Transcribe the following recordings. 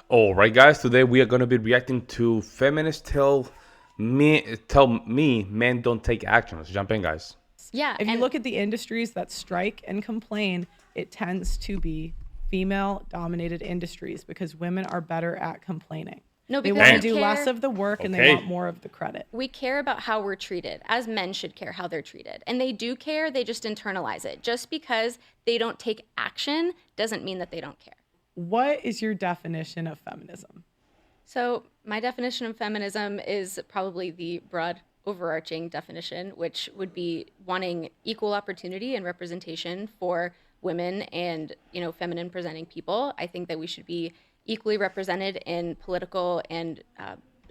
All right, guys. Today we are going to be reacting to feminists tell me men don't take action. Let's jump in, guys. Yeah. If you And look at the industries that strike and complain, it tends to be female dominated industries because women are better at complaining. no, They because want to we do care, less of the work and they Okay. want more of the credit. we care about how we're treated, as men should care how they're treated. And they do care, they just internalize it. Just because they don't take action doesn't mean that they don't care. What is your definition of feminism? So, my definition of feminism is probably the broad overarching definition, which would be wanting equal opportunity and representation for women and, feminine presenting people. I think that we should be equally represented in political and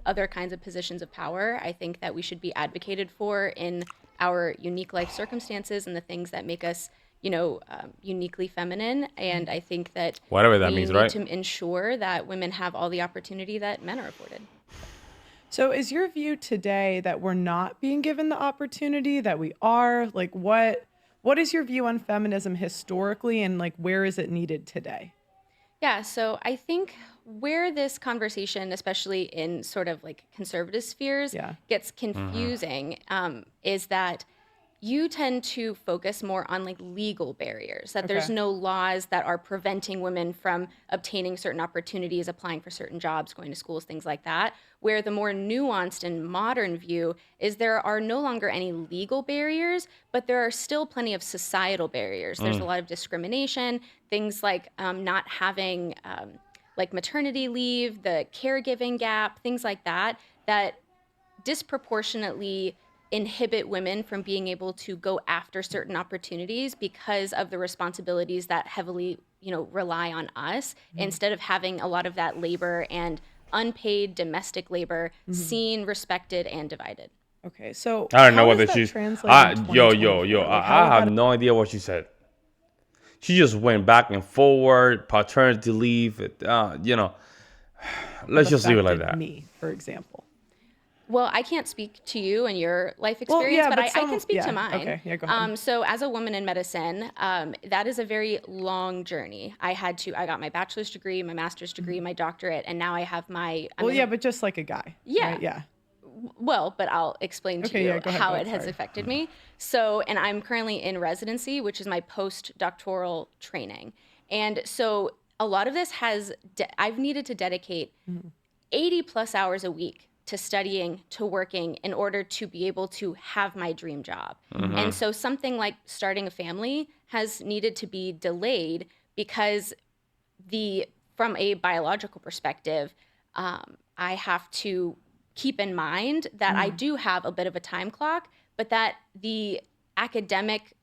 other kinds of positions of power. I think that we should be advocated for in our unique life circumstances and the things that make us uniquely feminine. And I think that Whatever that we means, need right? to ensure that women have all the opportunity that men are afforded. So is your view today that we're not being given the opportunity that we are? Like what is your view on feminism historically and like where is it needed today? Yeah, so I think where this conversation, especially in sort of like conservative spheres, Yeah. gets confusing is that you tend to focus more on like legal barriers, that there's Okay. no laws that are preventing women from obtaining certain opportunities, applying for certain jobs, going to schools, things like that. Where the more nuanced and modern view is there are no longer any legal barriers, but there are still plenty of societal barriers. There's a lot of discrimination, things like not having like maternity leave, the caregiving gap, things like that, that disproportionately inhibit women from being able to go after certain opportunities because of the responsibilities that heavily, rely on us instead of having a lot of that labor and unpaid domestic labor seen, respected, and divided. Okay. So I don't know how what does that that she's. translate in Yo. 2024? Like how I would have that no idea what she said. She just went back and forward, paternity leave. have Let's just leave it like affected that. me, for example? Well, I can't speak to you and your life Well, experience, yeah, but but I some can speak to yeah, mine. okay. Yeah, go ahead. So, as a woman in medicine, that is a very long journey. I got my bachelor's degree, my master's degree, my doctorate, and now I have Well, yeah, but just like a guy. Yeah. Right? Yeah. well, but I'll explain to Okay, you yeah, go ahead, how go ahead, it has sorry. affected me. So, and I'm currently in residency, which is my postdoctoral training. And so a lot of this I've needed to dedicate 80 plus hours a week to studying, to working in order to be able to have my dream job. And so something like starting a family has needed to be delayed because from a biological perspective, I have to keep in mind that I do have a bit of a time clock, but that the academic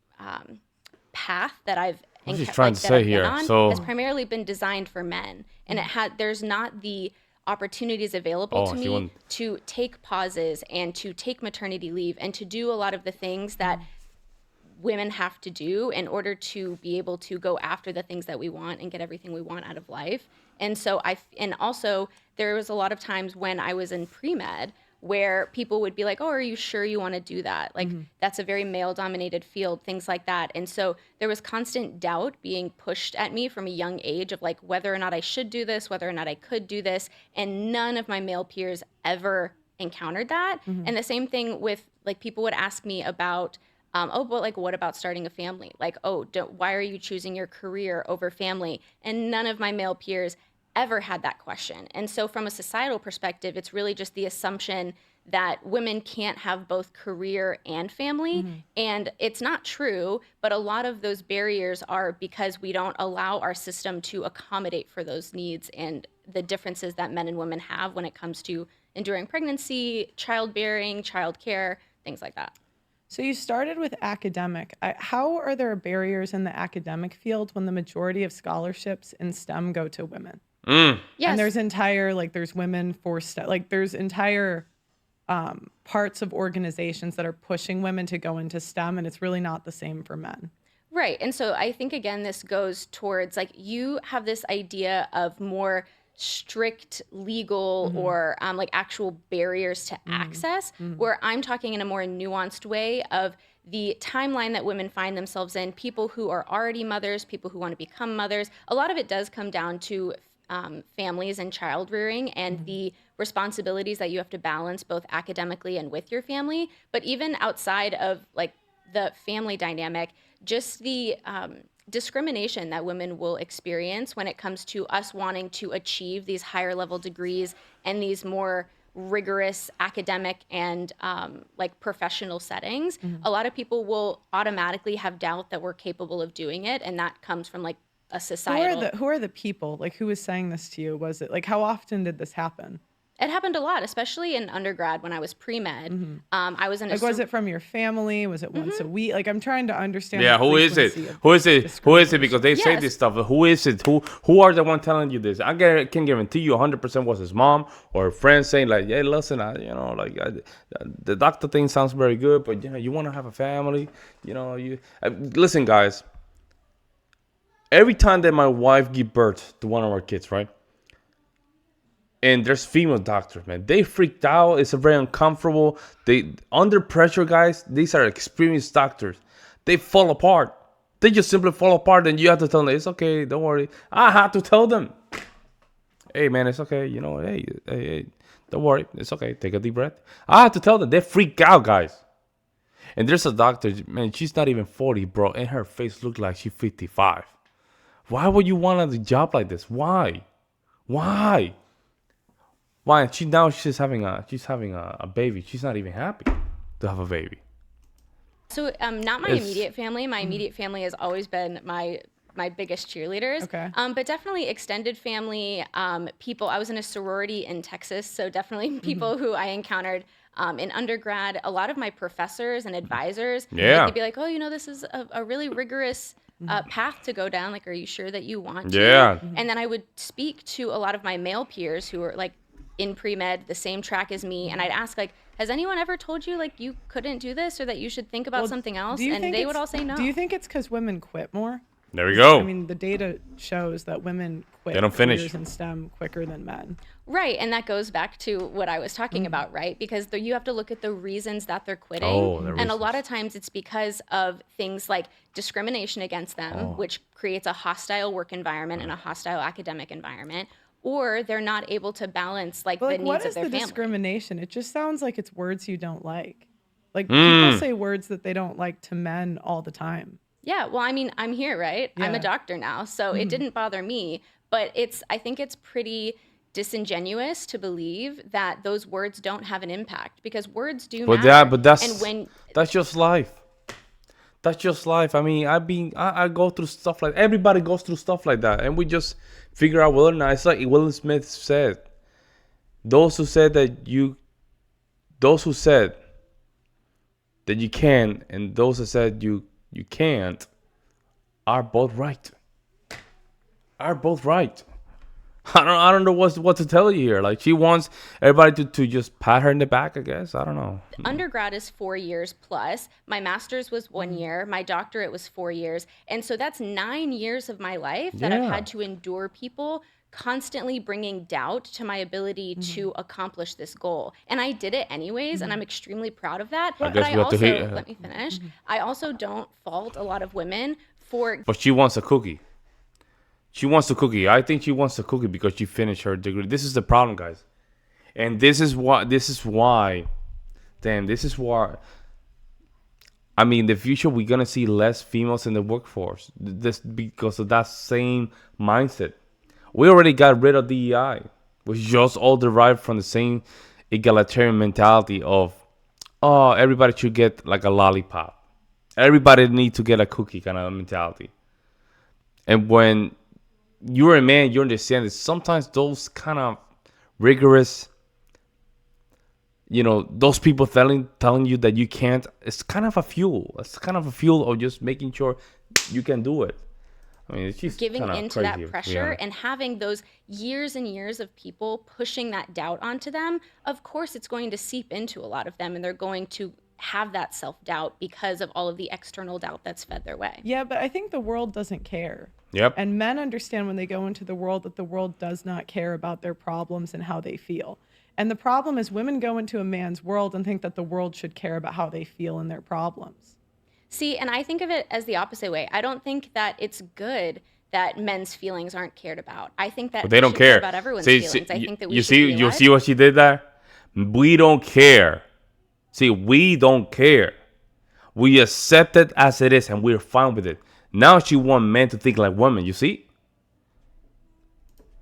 path that What she's trying to that say I've been here. on So, has primarily been designed for men, and there's not the opportunities available to she me wouldn't- to take pauses and to take maternity leave and to do a lot of the things that women have to do in order to be able to go after the things that we want and get everything we want out of life. And so and also there was a lot of times when I was in pre-med where people would be like, "Oh, are you sure you want to do that?" Like that's a very male dominated field, things like that. And so there was constant doubt being pushed at me from a young age of like whether or not I should do this, whether or not I could do this, and none of my male peers ever encountered that. And the same thing with like people would ask me about oh, but like, what about starting a family? Like, oh, why are you choosing your career over family? And none of my male peers ever had that question. And so, from a societal perspective, it's really just the assumption that women can't have both career and family. And it's not true, but a lot of those barriers are because we don't allow our system to accommodate for those needs and the differences that men and women have when it comes to enduring pregnancy, childbearing, childcare, things like that. So you started with academic. How are there barriers in the academic field when the majority of scholarships in STEM go to women? Yes. And there's women for there's entire parts of organizations that are pushing women to go into STEM, and it's really not the same for men. Right. And so I think, again, this goes towards like you have this idea of more strict legal or like actual barriers to access, where I'm talking in a more nuanced way of the timeline that women find themselves in, people who are already mothers, people who want to become mothers. A lot of it does come down to families and child rearing and the responsibilities that you have to balance both academically and with your family. But even outside of like the family dynamic, just the discrimination that women will experience when it comes to us wanting to achieve these higher level degrees and these more rigorous academic and like professional settings. A lot of people will automatically have doubt that we're capable of doing it, and that comes from like a societal. Who are the people? Like, who was saying this to you? Was it like, how often did this happen? It happened a lot, especially in undergrad when I was pre-med. I was in a Like, was it from your family? Was it once a week? Like, I'm trying to understand. Yeah, the who is it? frequency of Who is it? Who is it? discrimination. Because they say Yes. this stuff. Who is it? Who are the one telling you this? Can guarantee you 100% was his mom or a friend saying like, "Hey, listen, the doctor thing sounds very good, but you want to have a family, listen, guys. Every time that my wife give birth to one of our kids, right? And there's female doctors, man. They freaked out. It's very uncomfortable. They under pressure, guys. These are experienced doctors. They fall apart. They just simply fall apart, and you have to tell them it's okay. Don't worry. I have to tell them, hey, man, it's okay. Hey, don't worry. It's okay. Take a deep breath. I have to tell them. They freak out, guys. And there's a doctor, man. She's not even 40, bro, and her face looked like she's 55. Why would you want a job like this? Why? Why? She's having a baby. She's not even happy to have a baby. So not my immediate family. My immediate family has always been my biggest cheerleaders. Okay. But definitely extended family, people. I was in a sorority in Texas, so definitely people who I encountered in undergrad. A lot of my professors and advisors, Yeah. they'd be like, "Oh, this is a really rigorous path to go down. Like, are you sure that you want to?" Yeah. And then I would speak to a lot of my male peers who were like in pre-med, the same track as me, and I'd ask like, has anyone ever told you like you couldn't do this or that you should think about Well, something else? do you And think they would it's- all say no. Do you think it's because women quit more? There we go. I mean, the data shows that women quit They don't finish. careers in STEM quicker than men. Right, and that goes back to what I was talking about, right? Because you have to look at the reasons that they're quitting. Oh, the and a lot reasons. of times it's because of things like discrimination against them, which creates a hostile work environment and a hostile academic environment, or they're not able to balance like But like, the what needs of is their the family. discrimination? It just sounds like it's words you don't like. Like people say words that they don't like to men all the time. Yeah, well, I mean, I'm here, right? I'm Yeah. a doctor now, so it didn't bother me, but I think it's pretty disingenuous to believe that those words don't have an impact because words do matter. But and when that's just life. That's just life. I mean, I go through stuff like everybody goes through stuff like that, and we just figure out whether or not it's like Will Smith said. Those who said that you can, and those who said you can't, are both right. Are both right. I don't know what to tell you here. Like she wants everybody to just pat her in the back, I guess. I don't know. undergrad is 4 years plus, my master's was 1 year, my doctorate was 4 years, and so that's 9 years of my life that I've Yeah. had to endure people constantly bringing doubt to my ability to accomplish this goal. And I did it anyways, and I'm extremely proud of that. But guess I we have to also, hit- let me finish, I also don't fault a lot of women for But she wants a cookie. She wants a cookie. I think she wants a cookie because she finished her degree. This is the problem, guys. And this is why. I mean, in the future, we're going to see less females in the workforce. This because of that same mindset. We already got rid of DEI, which is just all derived from the same egalitarian mentality of, oh, everybody should get like a lollipop. Everybody needs to get a cookie kind of mentality. And when you're a man, you understand that sometimes those kind of rigorous, those people telling you that you can't, it's kind of a fuel. It's kind of a fuel of just making sure you can do it. I mean, it's just giving kinda into crazy, that to be pressure honest. and having those years and years of people pushing that doubt onto them, of course it's going to seep into a lot of them and they're going to have that self-doubt because of all of the external doubt that's fed their way. Yeah, but I think the world doesn't care. Yep. And men understand when they go into the world that the world does not care about their problems and how they feel. And the problem is women go into a man's world and think that the world should care about how they feel and their problems. See, and I think of it as the opposite way. I don't think that it's good that men's feelings aren't cared about. I think that But they we don't should care care. about everyone's See, feelings. I you, think that we you should see, be you what? see what she did there. We don't care. See, we don't care. We accept it as it is, and we're fine with it. Now she want men to think like women. You see?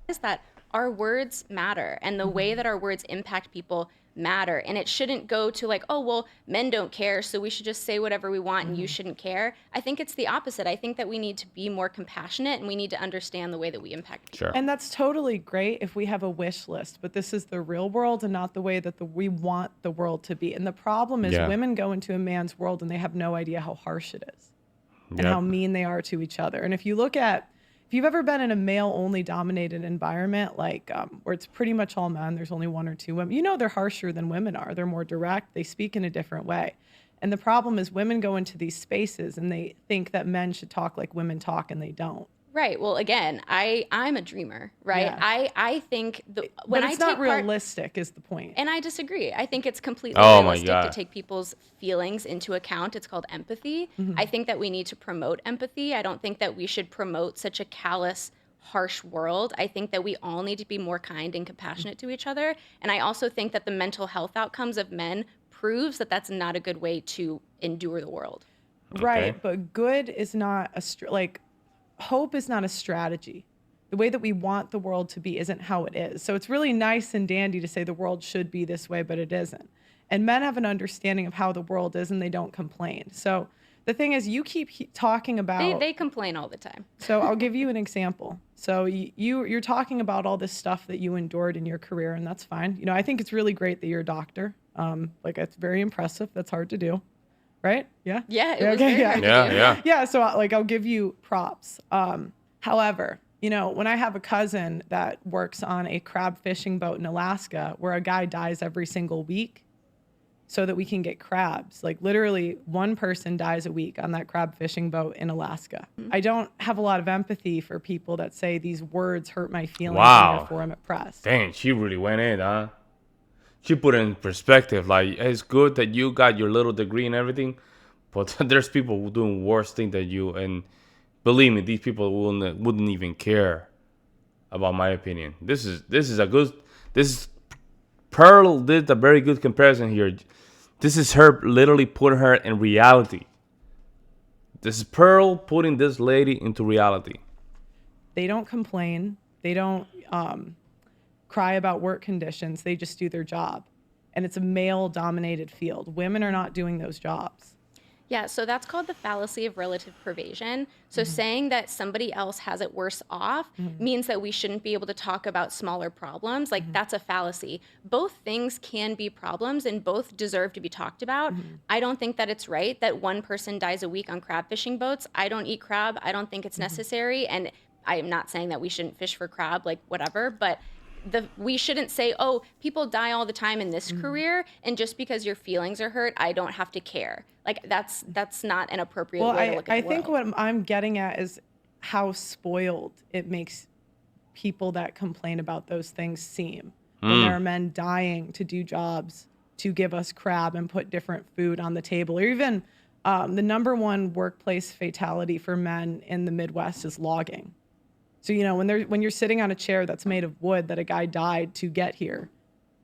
Is that our words matter, and the way that our words impact people matter, and it shouldn't go to like, oh well, men don't care, so we should just say whatever we want and you shouldn't care. I think it's the opposite. I think that we need to be more compassionate, and we need to understand the way that we impact people. Sure. And that's totally great if we have a wish list, but this is the real world and not the way that we want the world to be. And the problem is Yeah. women go into a man's world and they have no idea how harsh it is and Yep. how mean they are to each other. And if you've ever been in a male-only dominated environment, like where it's pretty much all men, there's only one or two women, you know they're harsher than women are. They're more direct. They speak in a different way. And the problem is women go into these spaces and they think that men should talk like women talk, and they don't. Right. Well, again, I'm a dreamer, right? Yeah. I think when But I it's take not part, realistic is the point. and I disagree. I think it's completely Oh my realistic to God. take people's feelings into account. It's called empathy. Mm-hmm. I think that we need to promote empathy. I don't think that we should promote such a callous, harsh world. I think that we all need to be more kind and compassionate to each other. And I also think that the mental health outcomes of men proves that that's not a good way to endure the world. Right, Okay. but good is not like hope is not a strategy. The way that we want the world to be isn't how it is. So it's really nice and dandy to say the world should be this way, but it isn't. And men have an understanding of how the world is and they don't complain. So the thing is, you keep talking about. They complain all the time. So I'll give you an example. So you're talking about all this stuff that you endured in your career, and that's fine. You know, I think it's really great that you're a doctor. Like it's very impressive. That's hard to do, right? Yeah. Yeah, it was Okay, very yeah. hard to Yeah, do. yeah. Yeah, so like I'll give you props. However, you know, when I have a cousin that works on a crab fishing boat in Alaska where a guy dies every single week so that we can get crabs, like literally one person dies a week on that crab fishing boat in Alaska. I don't have a lot of empathy for people that say these words hurt my feelings Wow. and therefore I'm oppressed. Dang, she really went in, huh? She put it in perspective. Like, it's good that you got your little degree and everything, but there's people who doing worse things than you. And believe me, these people wouldn't even care about my opinion. This is Pearl did a very good comparison here. This is her literally putting her in reality. This is Pearl putting this lady into reality. They don't complain. They don't cry about work conditions. They just do their job. And it's a male-dominated field. Women are not doing those jobs. Yeah, so that's called the fallacy of relative pervasion. So saying that somebody else has it worse off means that we shouldn't be able to talk about smaller problems. Like that's a fallacy. Both things can be problems and both deserve to be talked about. I don't think that it's right that one person dies a week on crab fishing boats. I don't eat crab. I don't think it's necessary. And I'm not saying that we shouldn't fish for crab, like whatever, but we shouldn't say, oh, people die all the time in this career, and just because your feelings are hurt, I don't have to care. Like that's not an appropriate way to look at I the think world. what I'm getting at is how spoiled it makes people that complain about those things seem. When there are men dying to do jobs to give us crab and put different food on the table, or even the number one workplace fatality for men in the Midwest is logging. So, you know, when you're sitting on a chair that's made of wood that a guy died to get here,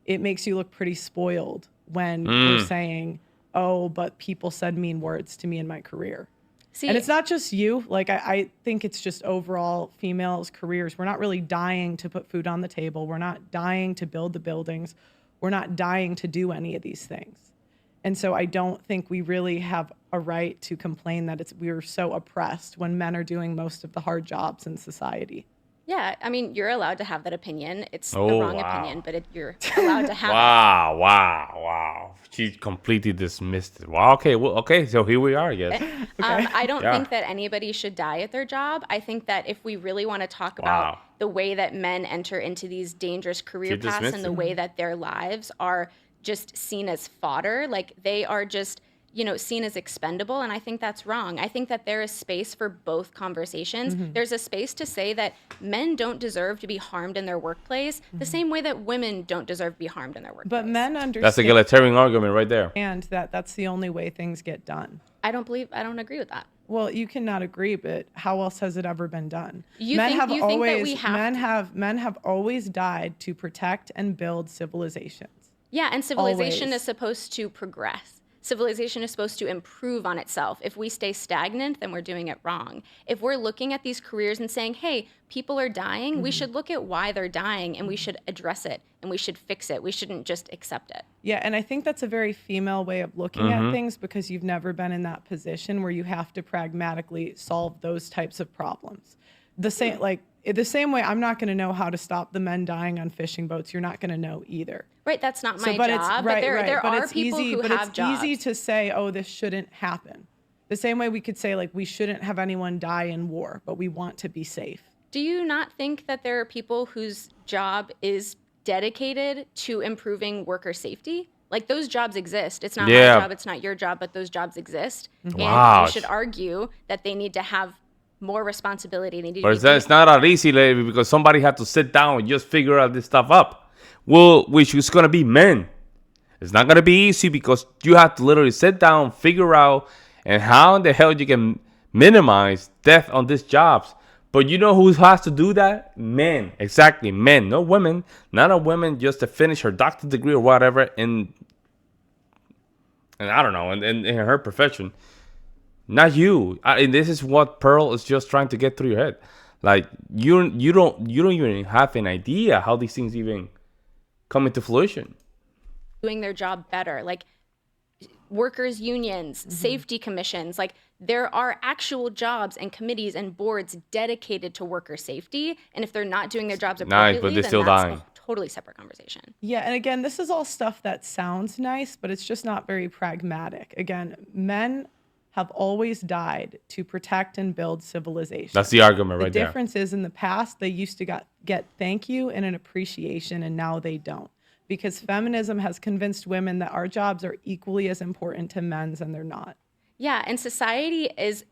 it makes you look pretty spoiled when you're saying, oh, but people said mean words to me in my career. See, And it's not just you. Like, I think it's just overall females' careers. We're not really dying to put food on the table. We're not dying to build the buildings. We're not dying to do any of these things. And so I don't think we really have a right to complain that we're so oppressed when men are doing most of the hard jobs in society. yeah, I mean, you're allowed to have that opinion. It's the Oh, wrong wow. opinion, but you're allowed to have it. Wow. She completely dismissed it. Wow, okay, so here we are, I guess. I don't Yeah. think that anybody should die at their job. I think that if we really want to talk about Wow. the way that men enter into these dangerous career She paths dismissed and the it. way that their lives are just seen as fodder, like they are just, you know, seen as expendable. And I think that's wrong. I think that there is space for both conversations. There's a space to say that men don't deserve to be harmed in their workplace the same way that women don't deserve to be harmed in their workplace. But men understand That's the egalitarian argument right there. that that's the only way things get done. I don't agree with that. Well, you cannot agree, but how else has it ever been done? You think that we have men have always died to protect and build civilizations. Yeah, and civilization Always. is supposed to progress. Civilization is supposed to improve on itself. If we stay stagnant, then we're doing it wrong. If we're looking at these careers and saying, hey, people are dying, we should look at why they're dying and we should address it and we should fix it. We shouldn't just accept it. Yeah, and I think that's a very female way of looking at things because you've never been in that position where you have to pragmatically solve those types of problems. The same way I'm not going to know how to stop the men dying on fishing boats. You're not going to know either. Right, that's not my job, but there are people who have jobs. It's easy to say, oh, this shouldn't happen. The same way we could say, like, we shouldn't have anyone die in war, but we want to be safe. Do you not think that there are people whose job is dedicated to improving worker safety? Like, those jobs exist. It's not my job, it's not your job, but those jobs exist. Wow. And you should argue that they need to have more responsibility. They need But to it's not that easy, lady, because somebody had to sit down and just figure out this stuff up. Well, which is going to be men. It's not going to be easy because you have to literally sit down, figure out, and how in the hell you can minimize death on these jobs. But you know who has to do that? Men. Exactly, men. No women. Not a woman just to finish her doctorate degree or whatever in I don't know, in her profession. Not you. And this is what Pearl is just trying to get through your head. Like you don't even have an idea how these things even come into fruition. doing their job better. Like workers' unions, safety commissions, like there are actual jobs and committees and boards dedicated to worker safety. And if they're not doing their jobs appropriately, but they're then still that's dying. a totally separate conversation. Yeah, and again, this is all stuff that sounds nice, but it's just not very pragmatic. Again, men have always died to protect and build civilization. That's the argument right The there. difference is in the past, they used to get thank you and an appreciation, and now they don't. Because feminism has convinced women that our jobs are equally as important to men's, and they're not. Yeah, and society is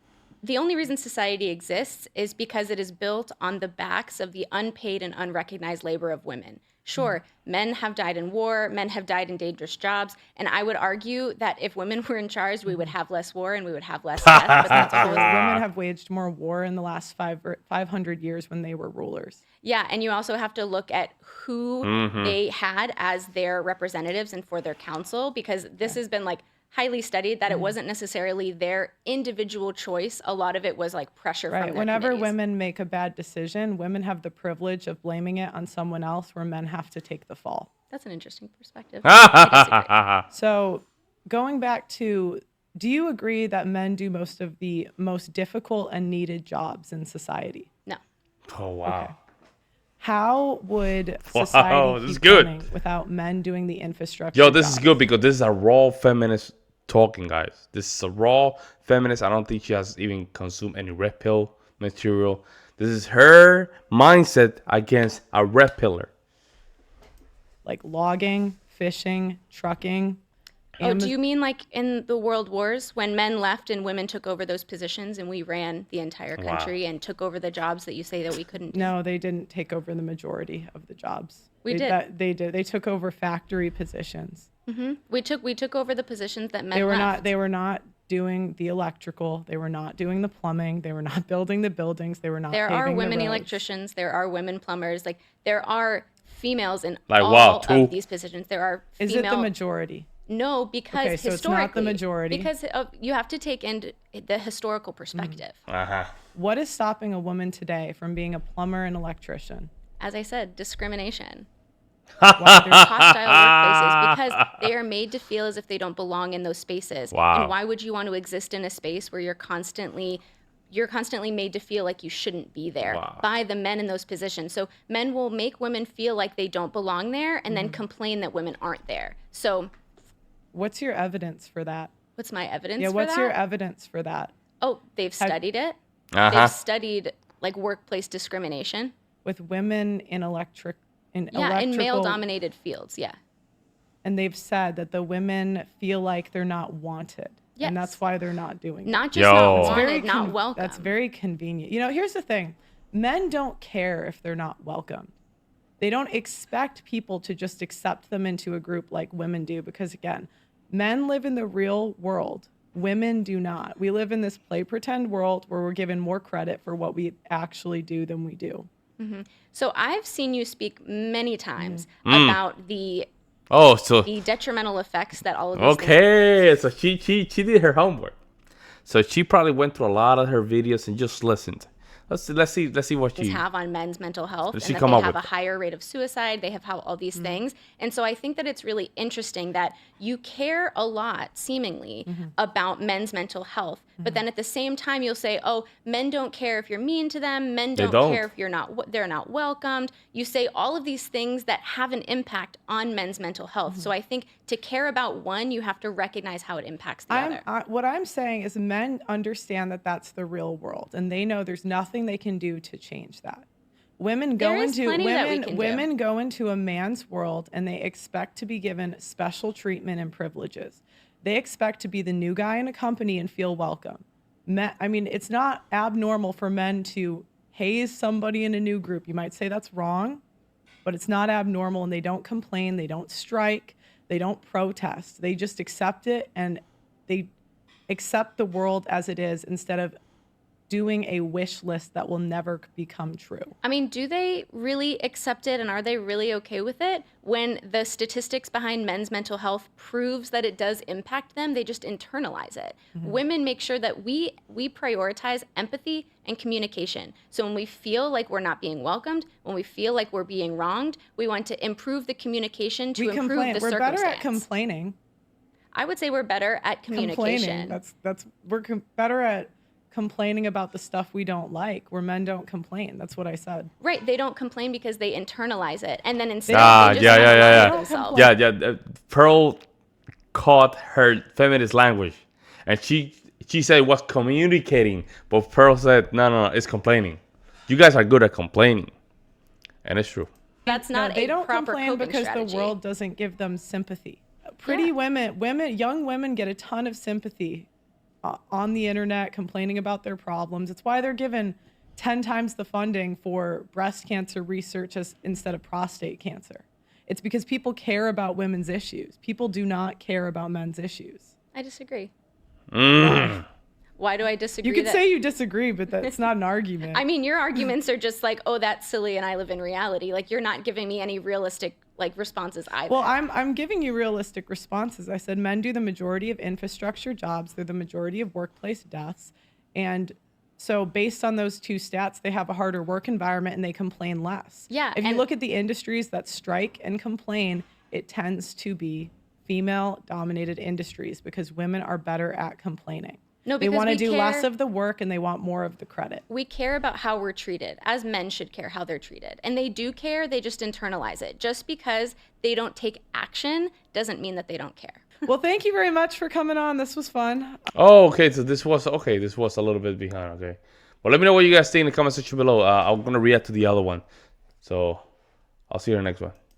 the only reason society exists is because it is built on the backs of the unpaid and unrecognized labor of women. Sure, men have died in war, men have died in dangerous jobs, and I would argue that if women were in charge, we would have less war and we would have less death, but that's a whole Women have waged more war in the last 500 years when they were rulers. Yeah, and you also have to look at who they had as their representatives and for their counsel, because this has been like highly studied that it wasn't necessarily their individual choice. A lot of it was like pressure from Right. their Whenever committees. women make a bad decision, women have the privilege of blaming it on someone else, where men have to take the fall. That's an interesting perspective. I disagree. So, going back to, do you agree that men do most of the most difficult and needed jobs in society? No. Oh wow. How would Wow, society this is keep good. running without men doing the infrastructure? Yo, this is jobs? good because this is a raw feminist talking, guys. This is a raw feminist. I don't think she has even consumed any red pill material. This is her mindset against a red pillar. Like logging, fishing, trucking. Oh, do you mean like in the world wars when men left and women took over those positions and we ran the entire country and took over the jobs that you say that we couldn't do? No, they didn't take over the majority of the jobs. We They- did. They did. They took over factory positions. We took over the positions that men They were left. not. They were not doing the electrical. They were not doing the plumbing. They were not building the buildings. They were not. There are paving the women roads. electricians. There are women plumbers. Like there are females in Like all what, two? of these positions. There are Is female. it the majority? No, because Okay, so it's historically, not the majority. Because you have to take into the historical perspective. What is stopping a woman today from being a plumber and electrician? As I said, discrimination. Why there's Hostile workplaces because they are made to feel as if they don't belong in those spaces. Wow. And why would you want to exist in a space where you're constantly made to feel like you shouldn't be there by the men in those positions. So men will make women feel like they don't belong there and then complain that women aren't there. So What's your evidence for that? what's my evidence Yeah, for what's that? your evidence for that? Oh, they've studied it. Uh-huh. They've studied like workplace discrimination. With women in In electrical, male-dominated fields, yeah. and they've said that the women feel like they're not wanted, Yes. and that's why they're not doing it. Not just Yo. not It's wanted, not welcome. That's very convenient. You know, here's the thing. Men don't care if they're not welcome. They don't expect people to just accept them into a group like women do because, again, men live in the real world Women do not. We live in this play pretend world where we're given more credit for what we actually do than we do. So I've seen you speak many times about the Oh, so detrimental effects that all of these things okay. So she did her homework. So she probably went through a lot of her videos and just listened. Let's see what she have on men's mental health, and she that come they up have a with. higher rate of suicide. They have how all these things, and so I think that it's really interesting that you care a lot, seemingly, about men's mental health, but then at the same time you'll say, "Oh, men don't care if you're mean to them. Men don't don't. care if they're not welcomed." You say all of these things that have an impact on men's mental health. So I think to care about one, you have to recognize how it impacts the other. What I'm saying is men understand that that's the real world, and they know there's nothing they can do to change that. Women go There is into plenty that we can do. women go into a man's world and they expect to be given special treatment and privileges. They expect to be the new guy in a company and feel welcome. I mean, it's not abnormal for men to haze somebody in a new group. You might say that's wrong, but it's not abnormal, and they don't complain, they don't strike, they don't protest. They just accept it, and they accept the world as it is instead of doing a wish list that will never become true. I mean, do they really accept it, and are they really okay with it when the statistics behind men's mental health proves that it does impact them? They just internalize it. Women make sure that we prioritize empathy and communication. So when we feel like we're not being welcomed, when we feel like we're being wronged, we want to improve the communication to improve the We're circumstance. better at complaining. I would say we're better at communication. We're better at complaining about the stuff we don't like, where men don't complain. That's what I said. Right, they don't complain because they internalize it, and then instead Ah, they just yeah, yeah, lie yeah, to yeah. themselves. Yeah. Pearl caught her feminist language, and she said was communicating, but Pearl said no, it's complaining. You guys are good at complaining, and it's true. That's not they a don't proper complain coping because strategy. the world doesn't give them sympathy. Pretty young women get a ton of sympathy on the internet complaining about their problems. It's why they're given 10 times the funding for breast cancer research instead of prostate cancer. It's because people care about women's issues. People do not care about men's issues. I disagree. Mm. Why do I disagree? You could say you disagree, but that's not an argument. I mean, your arguments are just like, oh, that's silly, and I live in reality. Like, you're not giving me any realistic responses either. Well, I'm giving you realistic responses. I said men do the majority of infrastructure jobs. They're the majority of workplace deaths. And so based on those two stats, they have a harder work environment and they complain less. Yeah, If you and- look at the industries that strike and complain, it tends to be female-dominated industries because women are better at complaining. No, They because want to we do less care- of the work and they want more of the credit. We care about how we're treated, as men should care how they're treated. And they do care, they just internalize it. Just because they don't take action doesn't mean that they don't care. Well, thank you very much for coming on. This was fun. Oh, okay. So this was a little bit behind. Okay, well, let me know what you guys think in the comment section below. I'm gonna react to the other one. So I'll see you in the next one.